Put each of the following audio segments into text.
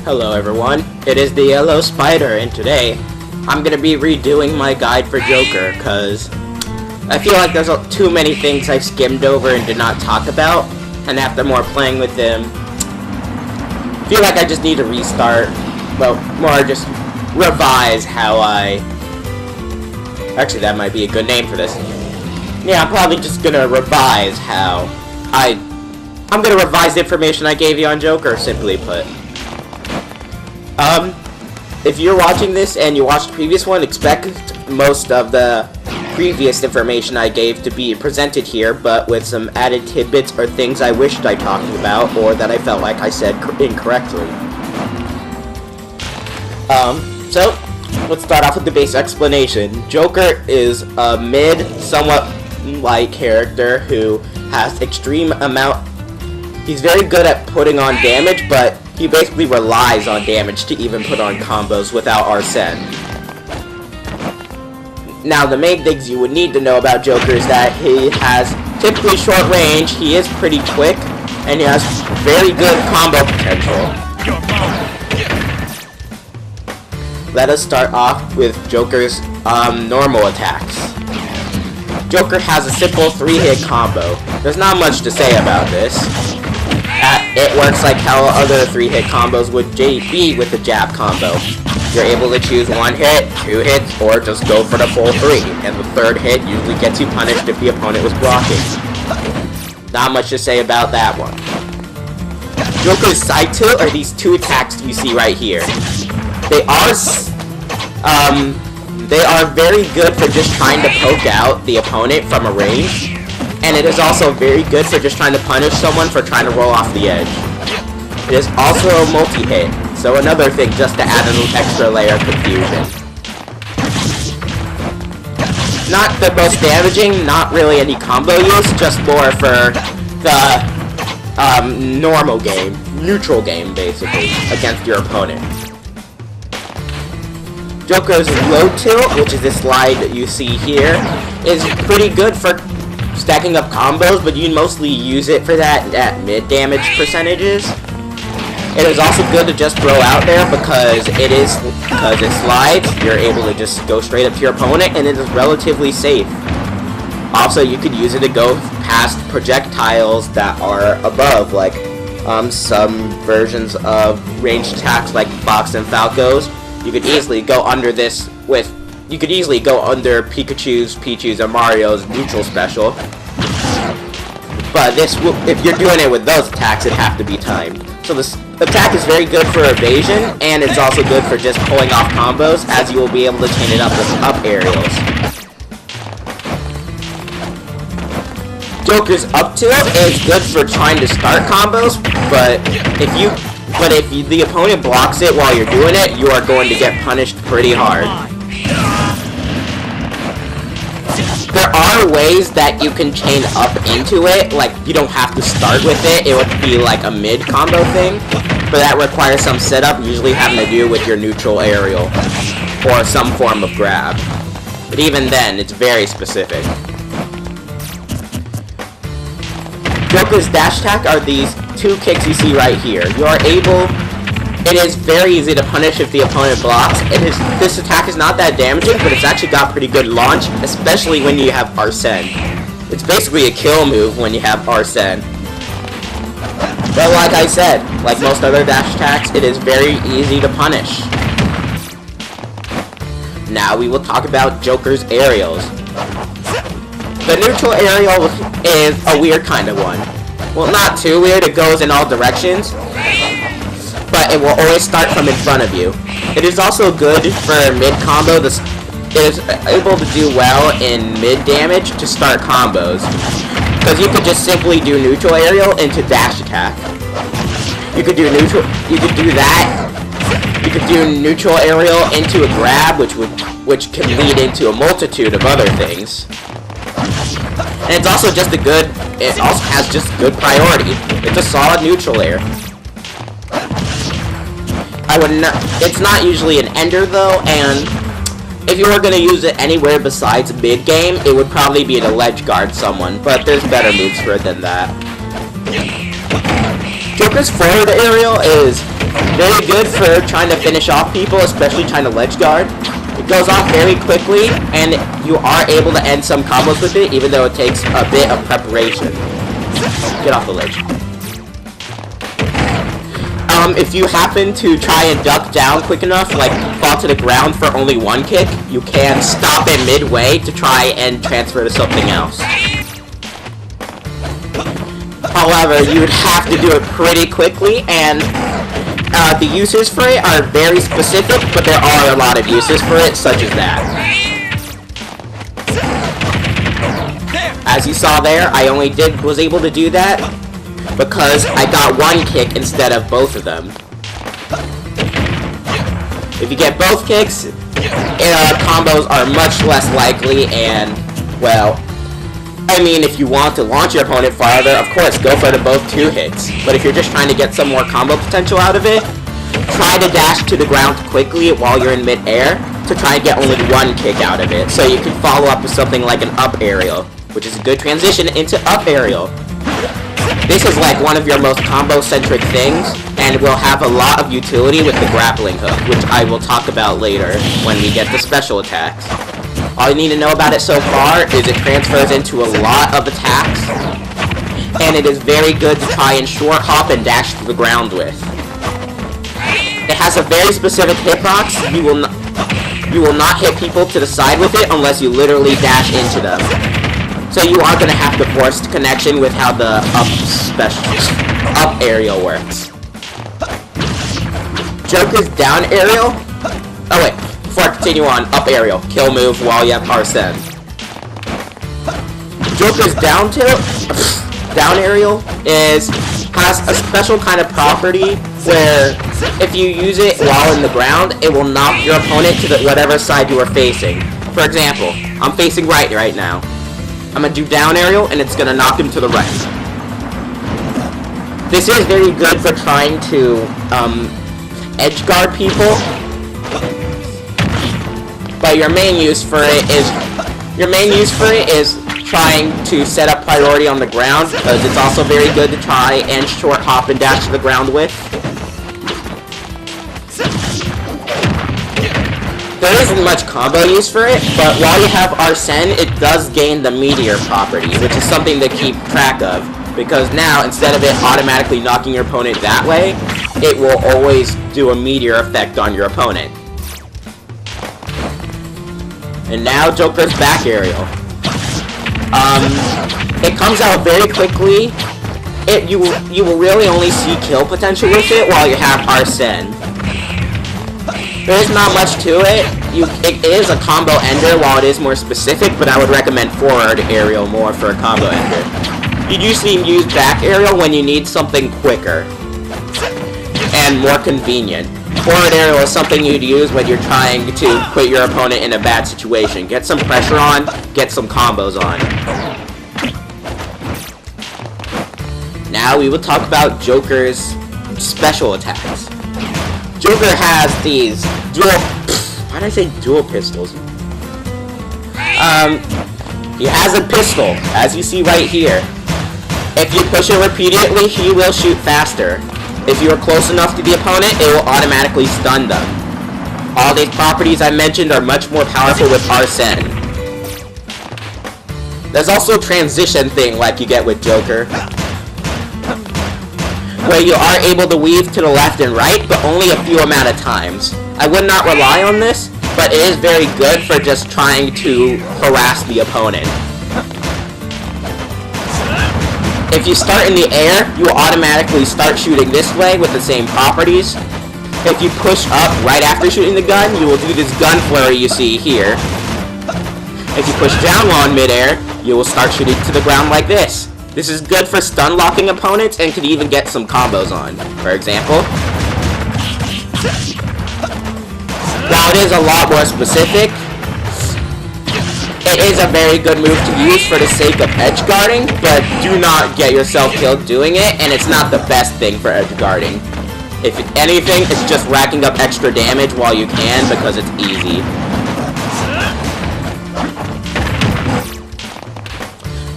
Hello everyone, it is the Yellow Spider, and today I'm gonna be redoing my guide for Joker, cause I feel like there's too many things I skimmed over and did not talk about, and after more playing with them, I feel like I just need to restart, well, more just revise how actually that might be a good name for this. Yeah, I'm probably just gonna revise how I'm gonna revise the information I gave you on Joker, simply put. If you're watching this and you watched the previous one, expect most of the previous information I gave to be presented here, but with some added tidbits or things I wished I talked about, or that I felt like I said incorrectly. So, let's start off with the base explanation. Joker is a mid, somewhat light character who has extreme amount. He's very good at putting on damage, but he basically relies on damage to even put on combos without Arsene. Now, the main things you would need to know about Joker is that he has typically short range, he is pretty quick, and he has very good combo potential. Let us start off with Joker's normal attacks. Joker has a simple 3-hit combo. There's not much to say about this. It works like how other 3-hit combos would be with the jab combo. You're able to choose 1 hit, 2 hits, or just go for the full 3, and the 3rd hit usually gets you punished if the opponent was blocking. Not much to say about that one. Joker's side tilt are these 2 attacks you see right here. They are very good for just trying to poke out the opponent from a range. And it is also very good for just trying to punish someone for trying to roll off the edge. It is also a multi-hit, so another thing just to add an extra layer of confusion. Not the most damaging, not really any combo use, just more for the normal game, neutral game basically, against your opponent. Joker's low tilt, which is this slide that you see here, is pretty good for stacking up combos, but you mostly use it for that at mid damage percentages. It is also good to just throw out there because it slides, you're able to just go straight up to your opponent, and it is relatively safe. Also, you could use it to go past projectiles that are above, like some versions of ranged attacks like Fox and Falco's. You could easily go under this with You could easily go under Pikachu's, Pichu's, or Mario's neutral special. But if you're doing it with those attacks, it'd have to be timed. So this attack is very good for evasion, and it's also good for just pulling off combos, as you will be able to chain it up with up aerials. Joker's up tilt is good for trying to start combos, but if the opponent blocks it while you're doing it, you are going to get punished pretty hard. There are ways that you can chain up into it, like you don't have to start with it, it would be like a mid combo thing, but that requires some setup, usually having to do with your neutral aerial, or some form of grab. But even then, it's very specific. Joker's dash attack are these 2 kicks you see right here. It is very easy to punish if the opponent blocks. This attack is not that damaging, but it's actually got pretty good launch, especially when you have Arsene. It's basically a kill move when you have Arsene. But like I said, like most other dash attacks, it is very easy to punish. Now we will talk about Joker's aerials. The neutral aerial is a weird kind of one. Well, not too weird, it goes in all directions, but it will always start from in front of you. It is also good for mid-combo. It is able to do well in mid-damage to start combos, because you could just simply do neutral aerial into dash attack. You could do neutral aerial into a grab, which can lead into a multitude of other things. And it also has just good priority. It's a solid neutral air. It's not usually an ender though, and if you were going to use it anywhere besides mid-game, it would probably be to ledge guard someone, but there's better moves for it than that. Joker's forward aerial is Very good for trying to finish off people, especially trying to ledge guard. It goes off very quickly, and you are able to end some combos with it, even though it takes a bit of preparation. Get off the ledge. If you happen to try and duck down quick enough, like fall to the ground for only one kick, you can stop it midway to try and transfer to something else. However, you would have to do it pretty quickly, and the uses for it are very specific, but there are a lot of uses for it, such as that. As you saw there, I only was able to do that because I got one kick instead of both of them. If you get both kicks, combos are much less likely, and, well, I mean, if you want to launch your opponent farther, of course, go for the both 2 hits. But if you're just trying to get some more combo potential out of it, try to dash to the ground quickly while you're in mid-air to try and get only one kick out of it. So you can follow up with something like an up aerial, which is a good transition into up aerial. This is like one of your most combo-centric things, and will have a lot of utility with the grappling hook, which I will talk about later when we get to special attacks. All you need to know about it so far is it transfers into a lot of attacks, and it is very good to try and short hop and dash to the ground with. It has a very specific hitbox. You will not hit people to the side with it unless you literally dash into them. So you are going to have to force connection with how the up aerial works. Joker's down aerial? Oh wait, before I continue on, up aerial. Kill move while you have Arsene. Joker's down tilt, down aerial, has a special kind of property where if you use it while in the ground, it will knock your opponent to whatever side you are facing. For example, I'm facing right now. I'm going to do down aerial, and it's going to knock him to the right. This is very good for trying to edge guard people, but your main use for it is trying to set up priority on the ground, because it's also very good to try and short hop and dash to the ground with. There isn't much combo use for it, but while you have Arsene, it does gain the meteor property, which is something to keep track of, because now, instead of it automatically knocking your opponent that way, it will always do a meteor effect on your opponent. And now Joker's back aerial. It comes out very quickly. You will really only see kill potential with it while you have Arsene. There is not much to it. It is a combo ender while it is more specific, but I would recommend forward aerial more for a combo ender. You usually use back aerial when you need something quicker and more convenient. Forward aerial is something you'd use when you're trying to put your opponent in a bad situation. Get some pressure on, get some combos on. Now we will talk about Joker's special attacks. Joker has these why did I say dual pistols? He has a pistol, as you see right here. If you push it repeatedly, he will shoot faster. If you are close enough to the opponent, it will automatically stun them. All these properties I mentioned are much more powerful with Arsene. There's also a transition thing like you get with Joker, where you are able to weave to the left and right, but only a few amount of times. I would not rely on this, but it is very good for just trying to harass the opponent. If you start in the air, you will automatically start shooting this way with the same properties. If you push up right after shooting the gun, you will do this gun flurry you see here. If you push down while in midair, you will start shooting to the ground like this. This is good for stun locking opponents and could even get some combos on. For example, while it is a lot more specific, it is a very good move to use for the sake of edge guarding, but do not get yourself killed doing it, and it's not the best thing for edge guarding. If anything, it's just racking up extra damage while you can because it's easy.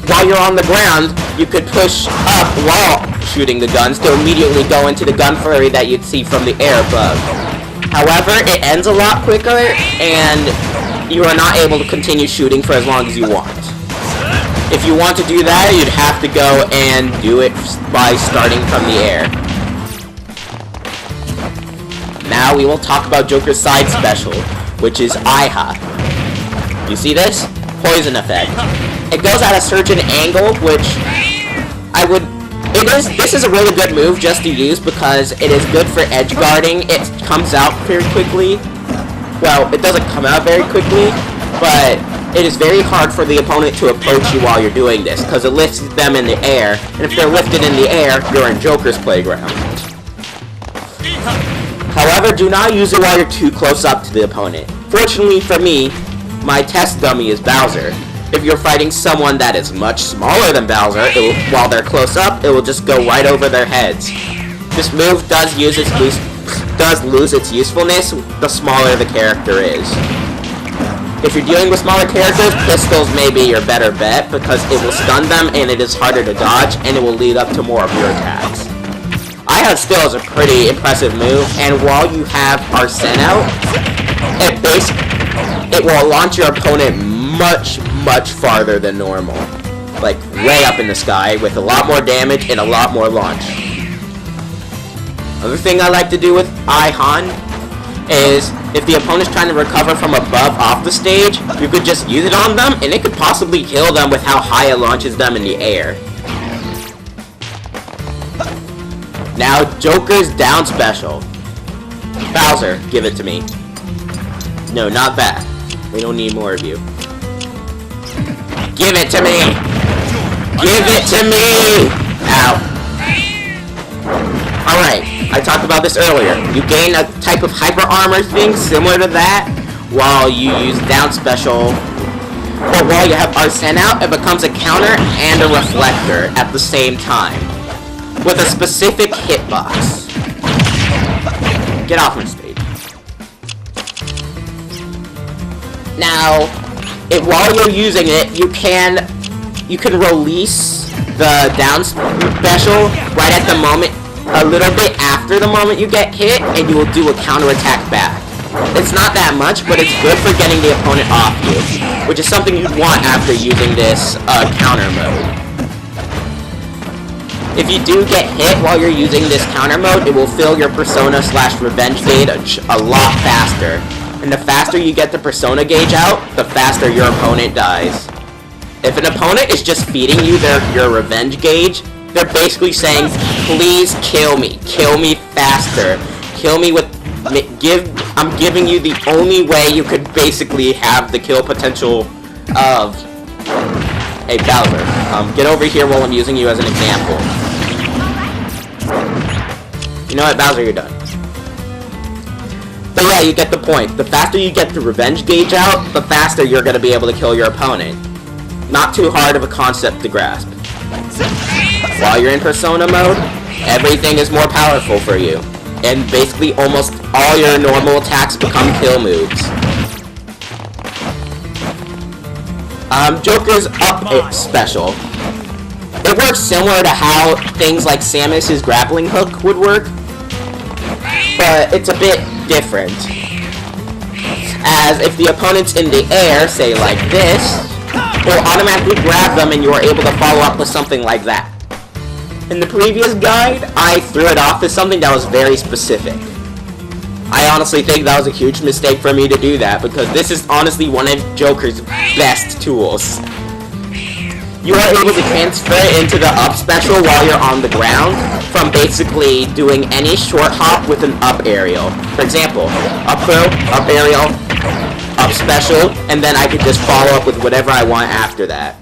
While you're on the ground, you could push up while shooting the guns to immediately go into the gun flurry that you'd see from the air above. However, it ends a lot quicker, and you are not able to continue shooting for as long as you want. If you want to do that, you'd have to go and do it by starting from the air. Now we will talk about Joker's side special, which is IHA. You see this? Poison effect. It goes at a certain angle, which this is a really good move just to use because it is good for edge guarding. It comes out very quickly. Well, it doesn't come out very quickly, but it is very hard for the opponent to approach you while you're doing this because it lifts them in the air, and if they're lifted in the air, you're in Joker's playground. However, do not use it while you're too close up to the opponent. Fortunately for me, my test dummy is Bowser. If you're fighting someone that is much smaller than Bowser, while they're close up, it will just go right over their heads. This move does lose its usefulness the smaller the character is. If you're dealing with smaller characters, pistols may be your better bet because it will stun them and it is harder to dodge and it will lead up to more of your attacks. IHA still is a pretty impressive move, and while you have Arsene out, it will launch your opponent much farther than normal. Like, way up in the sky, with a lot more damage and a lot more launch. Another thing I like to do with IHAN is, if the opponent's trying to recover from above off the stage, you could just use it on them, and it could possibly kill them with how high it launches them in the air. Now, Joker's down special. Bowser, give it to me. No, not that. We don't need more of you. Give it to me! Give it to me! Ow. Alright, I talked about this earlier. You gain a type of hyper armor thing similar to that while you use down special. But while you have Arsene out, it becomes a counter and a reflector at the same time, with a specific hitbox. Get off my stage. Now, while you're using it, you can release the down special right at the moment, a little bit after the moment you get hit, and you will do a counterattack back. It's not that much, but it's good for getting the opponent off you, which is something you'd want after using this counter mode. If you do get hit while you're using this counter mode, it will fill your Persona/Revenge gauge a lot faster. And the faster you get the Persona gauge out, the faster your opponent dies. If an opponent is just feeding you your Revenge gauge, they're basically saying, please kill me faster. Kill me with, I'm giving you the only way you could basically have the kill potential of, hey Bowser, get over here while I'm using you as an example. You know what, Bowser, you're done. But yeah, you get the point. The faster you get the Revenge gauge out, the faster you're going to be able to kill your opponent. Not too hard of a concept to grasp. While you're in Persona mode, everything is more powerful for you. And basically almost all your normal attacks become kill moves. Joker's up special. It works similar to how things like Samus's grappling hook would work, but it's a bit different. As if the opponent's in the air, say like this, it will automatically grab them and you are able to follow up with something like that. In the previous guide, I threw it off as something that was very specific. I honestly think that was a huge mistake for me to do that, because this is honestly one of Joker's best tools. You are able to transfer into the up special while you're on the ground, from basically doing any short hop with an up aerial. For example, up throw, up aerial, up special, and then I could just follow up with whatever I want after that.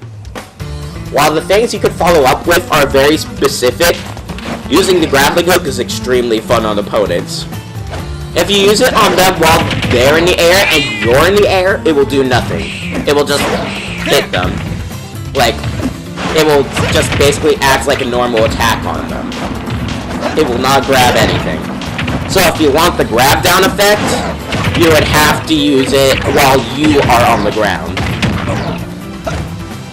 While the things you could follow up with are very specific, using the grappling hook is extremely fun on opponents. If you use it on them while they're in the air and you're in the air, it will do nothing. It will just hit them. Like, it will just basically act like a normal attack on them. It will not grab anything. So if you want the grab down effect, you would have to use it while you are on the ground.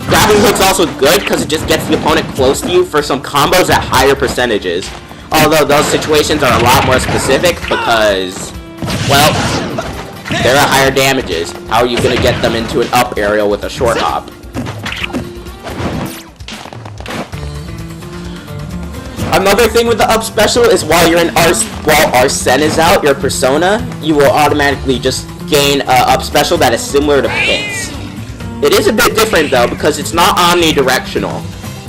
Grappling hook's also good because it just gets the opponent close to you for some combos at higher percentages. Although those situations are a lot more specific because, well, there are higher damages. How are you going to get them into an up aerial with a short hop? Another thing with the up special is while Arsene is out, your persona, you will automatically just gain a up special that is similar to Pit's. It is a bit different though because it's not omnidirectional.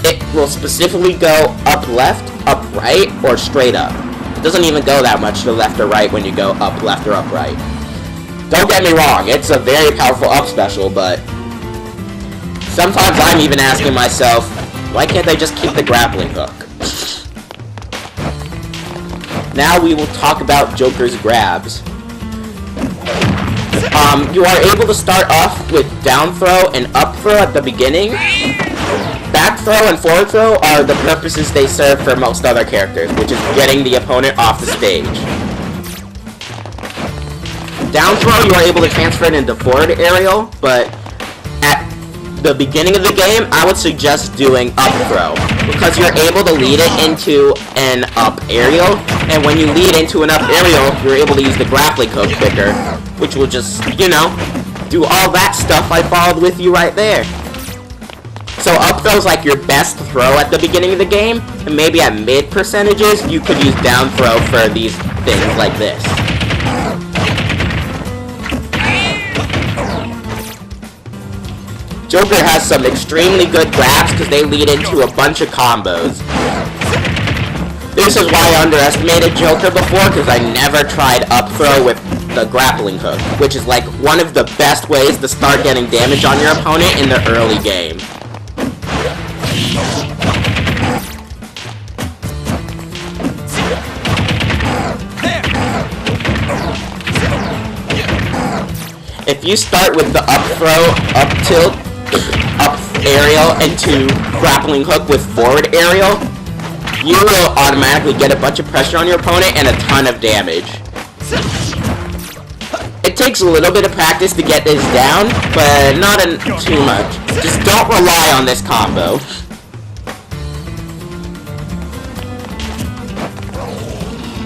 It will specifically go up left, up right, or straight up. It doesn't even go that much to left or right when you go up left or up right. Don't get me wrong, it's a very powerful up special, but sometimes I'm even asking myself, why can't they just keep the grappling hook? Now we will talk about Joker's grabs. You are able to start off with down throw and up throw at the beginning. Back throw and forward throw are the purposes they serve for most other characters, which is getting the opponent off the stage. Down throw, you are able to transfer it into forward aerial, but at the beginning of the game, I would suggest doing up throw, because you're able to lead it into an up aerial, and when you lead into an up aerial, you're able to use the grappling hook quicker, which will just, you know, do all that stuff I followed with you right there. So up throw is like your best throw at the beginning of the game, and maybe at mid percentages, you could use down throw for these things like this. Joker has some extremely good grabs because they lead into a bunch of combos. This is why I underestimated Joker before, because I never tried up throw with the grappling hook, which is like one of the best ways to start getting damage on your opponent in the early game. If you start with the up throw, up tilt, up aerial into grappling hook with forward aerial, you will automatically get a bunch of pressure on your opponent and a ton of damage. It takes a little bit of practice to get this down, but not too much. Just don't rely on this combo.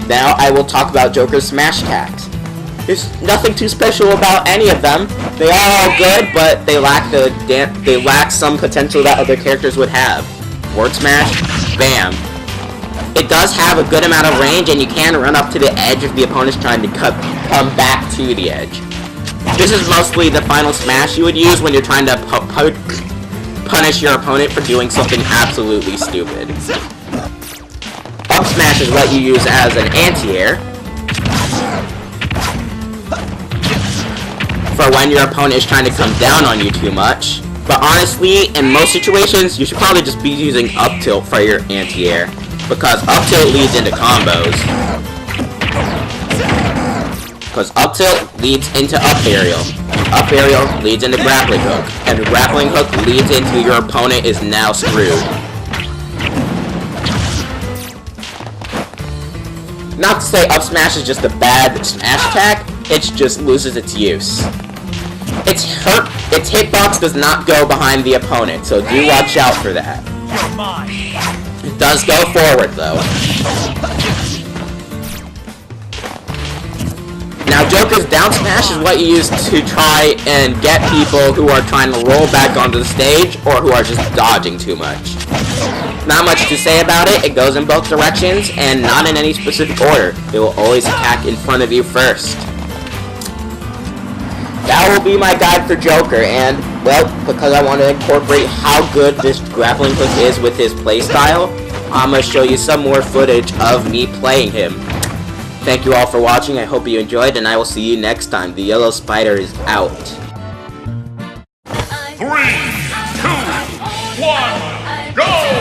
Now I will talk about Joker's smash attacks. There's nothing too special about any of them. They are all good, but they lack some potential that other characters would have. Forward smash, bam. It does have a good amount of range, and you can run up to the edge if the opponent's trying to come back to the edge. This is mostly the final smash you would use when you're trying to punish your opponent for doing something absolutely stupid. Up smash is what you use as an anti-air for when your opponent is trying to come down on you too much. But honestly, in most situations, you should probably just be using up tilt for your anti-air, because up tilt leads into combos. Because up tilt leads into up aerial leads into grappling hook, and grappling hook leads into your opponent is now screwed. Not to say up smash is just a bad smash attack, it just loses its use. Its hitbox does not go behind the opponent, so do watch out for that. It does go forward though. Now Joker's down smash is what you use to try and get people who are trying to roll back onto the stage or who are just dodging too much. Not much to say about it, it goes in both directions and not in any specific order. It will always attack in front of you first. That will be my guide for Joker, and, well, because I want to incorporate how good this grappling hook is with his playstyle, I'm going to show you some more footage of me playing him. Thank you all for watching, I hope you enjoyed, and I will see you next time. The Yellow Spider is out. 3, 2, 1, go!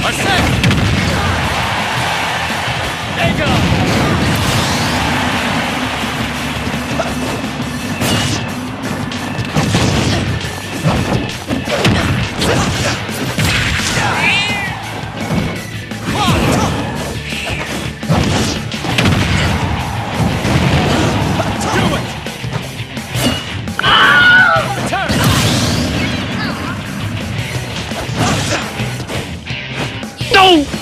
Ascend! Ego! No!